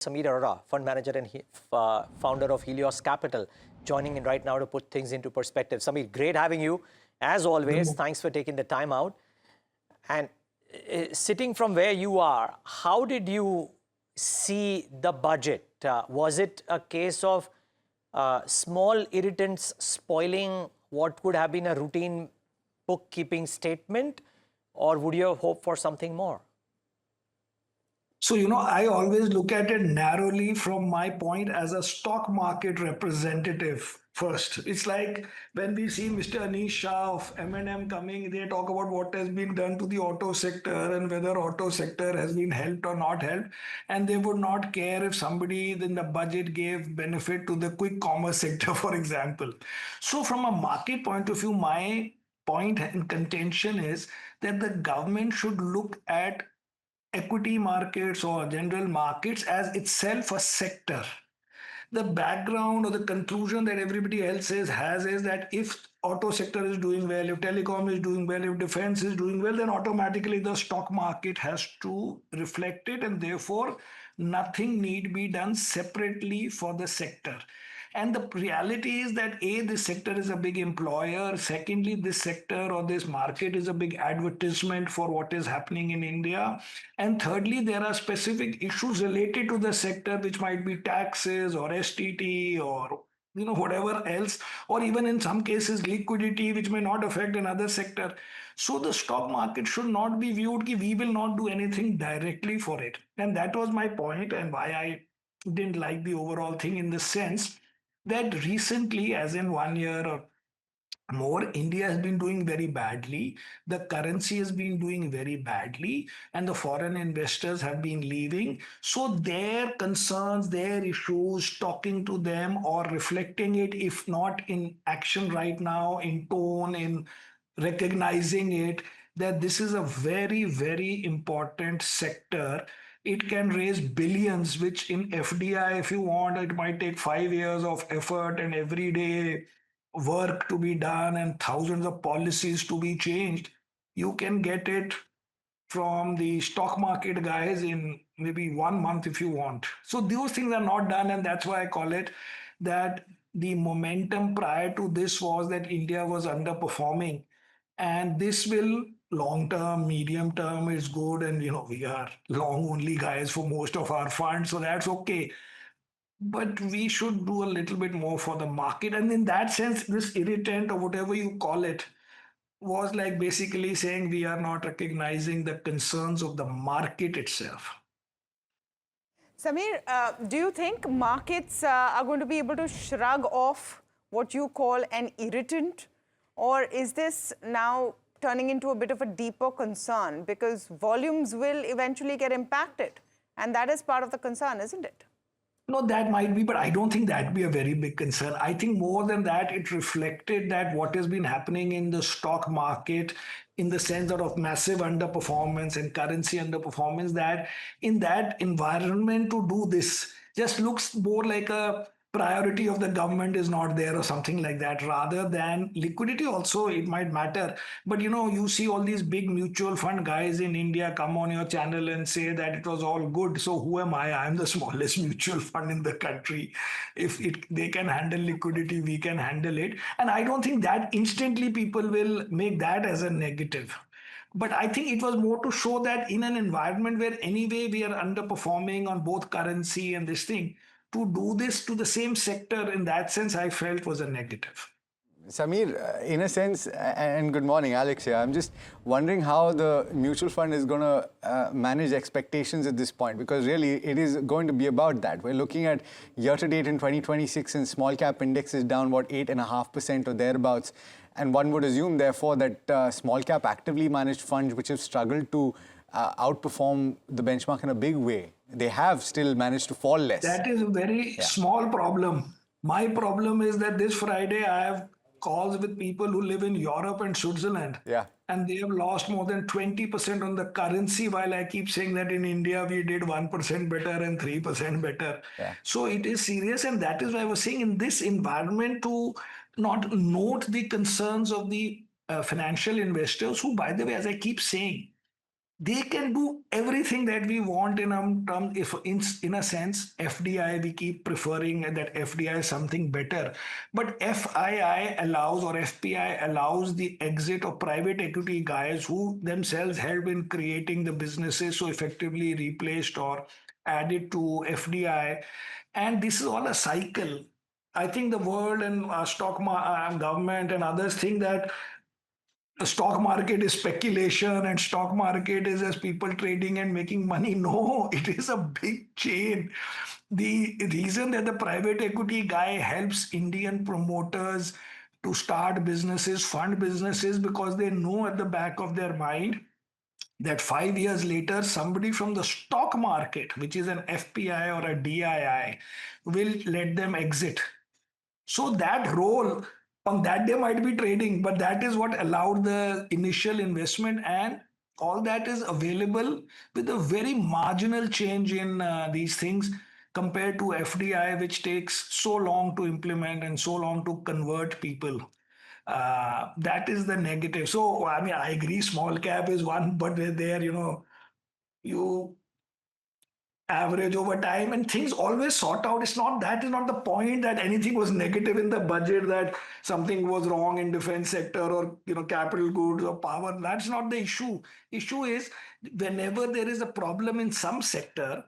Samir Arora, fund manager and founder of Helios Capital, joining in right now to put things into perspective. Samir, great having you. As always, thanks for taking the time out. And sitting from where you are, how did you see the budget? Was it a case of small irritants spoiling what could have been a routine bookkeeping statement, or would you have hoped for something more? So, I always look at it narrowly from my point as a stock market representative first. It's like when we see Mr. Anish Shah of M&M coming, they talk about what has been done to the auto sector and whether auto sector has been helped or not helped. And they would not care if somebody in the budget gave benefit to the quick commerce sector, for example. So from a market point of view, my point and contention is that the government should look at equity markets or general markets as itself a sector. The background or the conclusion that everybody else has is that if auto sector is doing well, if telecom is doing well, if defense is doing well, then automatically the stock market has to reflect it, and therefore nothing need be done separately for the sector. And the reality is that A, this sector is a big employer. Secondly, this sector or this market is a big advertisement for what is happening in India. And thirdly, there are specific issues related to the sector, which might be taxes or STT or whatever else, or even in some cases liquidity, which may not affect another sector. So the stock market should not be viewed that we will not do anything directly for it. And that was my point and why I didn't like the overall thing, in the sense that recently, as in 1 year or more, India has been doing very badly. The currency has been doing very badly, and the foreign investors have been leaving. So, their concerns, their issues, talking to them or reflecting it, if not in action right now, in tone, in recognizing it, that this is a very, very important sector. It can raise billions, which in FDI, if you want, it might take 5 years of effort and everyday work to be done and thousands of policies to be changed. You can get it from the stock market guys in maybe 1 month if you want. So those things are not done, and that's why I call it that the momentum prior to this was that India was underperforming, and this will long term, medium term is good, and we are long only guys for most of our funds, so that's okay. But we should do a little bit more for the market. And in that sense, this irritant or whatever you call it was like basically saying we are not recognizing the concerns of the market itself. Samir, do you think markets are going to be able to shrug off what you call an irritant? Or is this now turning into a bit of a deeper concern, because volumes will eventually get impacted? And that is part of the concern, isn't it? No, that might be, but I don't think that'd be a very big concern. I think more than that, it reflected that what has been happening in the stock market, in the sense of massive underperformance and currency underperformance, that in that environment to do this just looks more like a priority of the government is not there or something like that, rather than liquidity. Also it might matter, but you see all these big mutual fund guys in India come on your channel and say that it was all good. So who am I'm the smallest mutual fund in the country. If they can handle liquidity, we can handle it. And I don't think that instantly people will make that as a negative. But I think it was more to show that in an environment where anyway we are underperforming on both currency and this thing, to do this to the same sector, in that sense, I felt was a negative. Samir, in a sense, and good morning, Alex here. I'm just wondering how the mutual fund is going to manage expectations at this point, because really it is going to be about that. We're looking at year-to-date in 2026, and small cap index is down, 8.5% or thereabouts. And one would assume, therefore, that small cap actively managed funds, which have struggled to outperform the benchmark in a big way, they have still managed to fall less. That is a very small problem. My problem is that this Friday I have calls with people who live in Europe and Switzerland. Yeah. And they have lost more than 20% on the currency, while I keep saying that in India we did 1% better and 3% better. Yeah. So it is serious, and that is why I was saying in this environment to not note the concerns of the financial investors, who, by the way, as I keep saying, they can do everything that we want in term if in a sense FDI we keep preferring that FDI is something better, but FII allows or FPI allows the exit of private equity guys who themselves help in creating the businesses, so effectively replaced or added to FDI, and this is all a cycle. I think the world and government and others think that the stock market is speculation and stock market is just people trading and making money. No, it is a big chain. The reason that the private equity guy helps Indian promoters to start businesses, fund businesses, because they know at the back of their mind that 5 years later, somebody from the stock market, which is an FPI or a DII, will let them exit. So that role on that day might be trading, but that is what allowed the initial investment, and all that is available with a very marginal change in these things compared to FDI, which takes so long to implement and so long to convert people. That is the negative. So, I mean, I agree, small cap is one, but there, you average over time and things always sort out. It's not that is not the point that anything was negative in the budget, that something was wrong in defense sector or capital goods or power. That's not the issue is whenever there is a problem in some sector,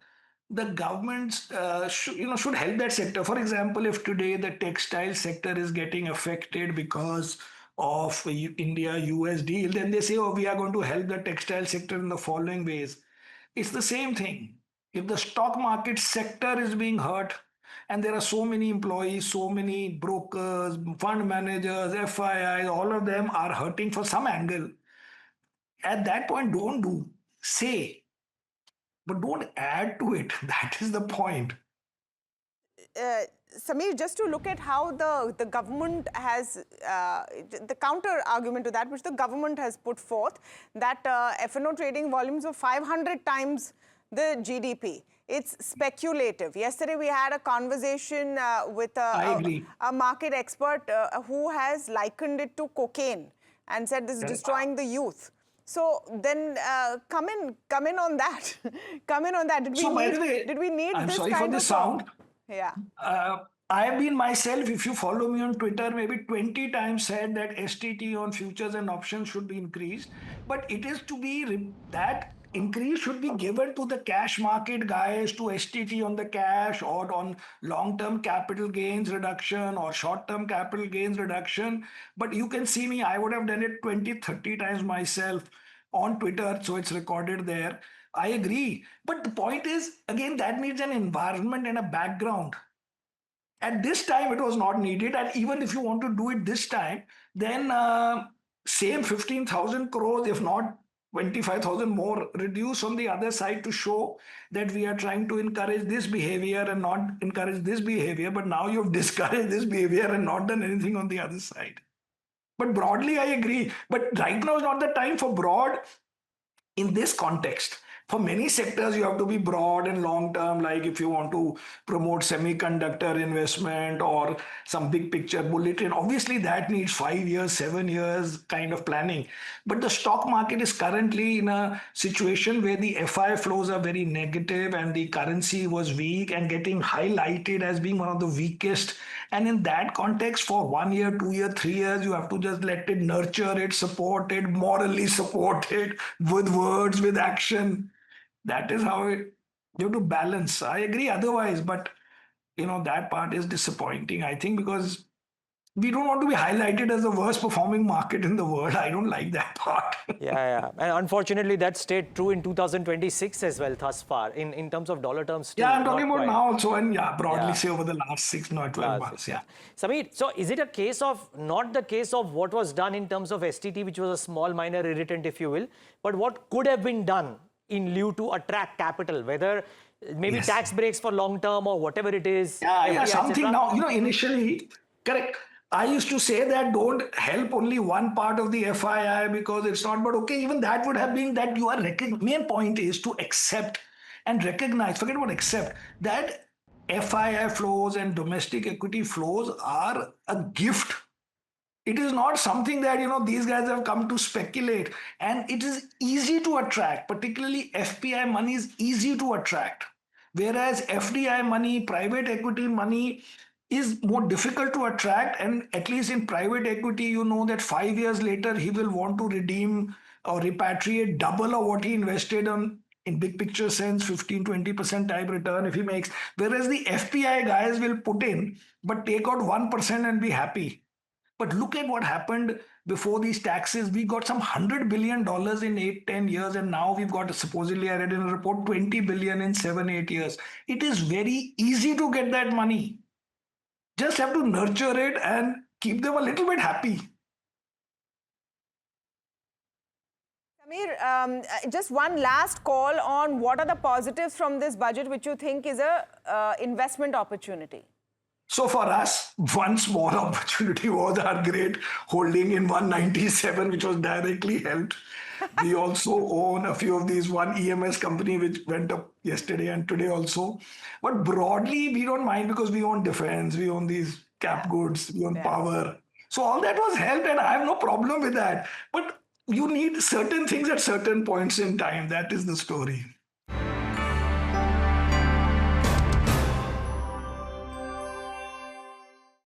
the governments should help that sector. For example, if today the textile sector is getting affected because of India US deal, then they say, oh, we are going to help the textile sector in the following ways. It's the same thing. If the stock market sector is being hurt, and there are so many employees, so many brokers, fund managers, FIIs, all of them are hurting for some angle. At that point, don't do, say, but don't add to it. That is the point. Samir, just to look at how the government has, the counter argument to that, which the government has put forth, that F&O trading volumes of 500 times the GDP. It's speculative. Yesterday, we had a conversation with I agree. a market expert who has likened it to cocaine and said this is destroying the youth. So then come in on that. Come in on that. Did we need I'm this sorry kind for the of sound. Yeah. I have been myself, if you follow me on Twitter, maybe 20 times said that STT on futures and options should be increased. But it is to be that increase should be given to the cash market guys, to STT on the cash or on long-term capital gains reduction or short-term capital gains reduction. But you can see me, I would have done it 20, 30 times myself on Twitter, so it's recorded there. I agree. But the point is, again, that needs an environment and a background. At this time, it was not needed. And even if you want to do it this time, then same 15,000 crores, if not 25,000 more, reduce on the other side to show that we are trying to encourage this behavior and not encourage this behavior. But now you've discouraged this behavior and not done anything on the other side. But broadly, I agree. But right now is not the time for broad in this context. For many sectors, you have to be broad and long term, like if you want to promote semiconductor investment or some big picture bulletin. Obviously, that needs 5 years, 7 years kind of planning. But the stock market is currently in a situation where the FI flows are very negative and the currency was weak and getting highlighted as being one of the weakest. And in that context, for 1 year, 2 year, 3 years, you have to just let it nurture it, support it, morally support it with words, with action. That is how you have to balance. I agree otherwise, but that part is disappointing, I think, because we don't want to be highlighted as the worst performing market in the world. I don't like that part. Yeah. And unfortunately, that stayed true in 2026 as well, thus far, in terms of dollar terms. Still, Yeah, I'm talking not about quite. now also, and broadly Yeah. say over the last 6, not 12 months. Yeah. Samir, so is it a case of, not the case of what was done in terms of STT, which was a small minor irritant, if you will, but what could have been done in lieu to attract capital, whether maybe Yes. tax breaks for long term or whatever it is, Yeah, FDI, something etc.? now, initially, correct. I used to say that don't help only one part of the FII because it's not, but okay, even that would have been that you are, main point is to accept and recognize, forget about accept, that FII flows and domestic equity flows are a gift It is not something that, these guys have come to speculate. And it is easy to attract, particularly FPI money is easy to attract. Whereas FDI money, private equity money, is more difficult to attract. And at least in private equity, you know that 5 years later, he will want to redeem or repatriate double of what he invested on, in big picture sense, 15-20% type return if he makes. Whereas the FPI guys will put in, but take out 1% and be happy. But look at what happened before these taxes. We got some $100 billion in 8-10 years, and now we've got, supposedly, I read in a report, 20 billion in 7-8 years. It is very easy to get that money. Just have to nurture it and keep them a little bit happy. Samir, just one last call on what are the positives from this budget which you think is a investment opportunity? So for us, one small opportunity was our great holding in 197, which was directly held. We also own a few of these, one EMS company, which went up yesterday and today also. But broadly, we don't mind because we own defense, we own these cap goods, we own power. So all that was helped, and I have no problem with that. But you need certain things at certain points in time. That is the story.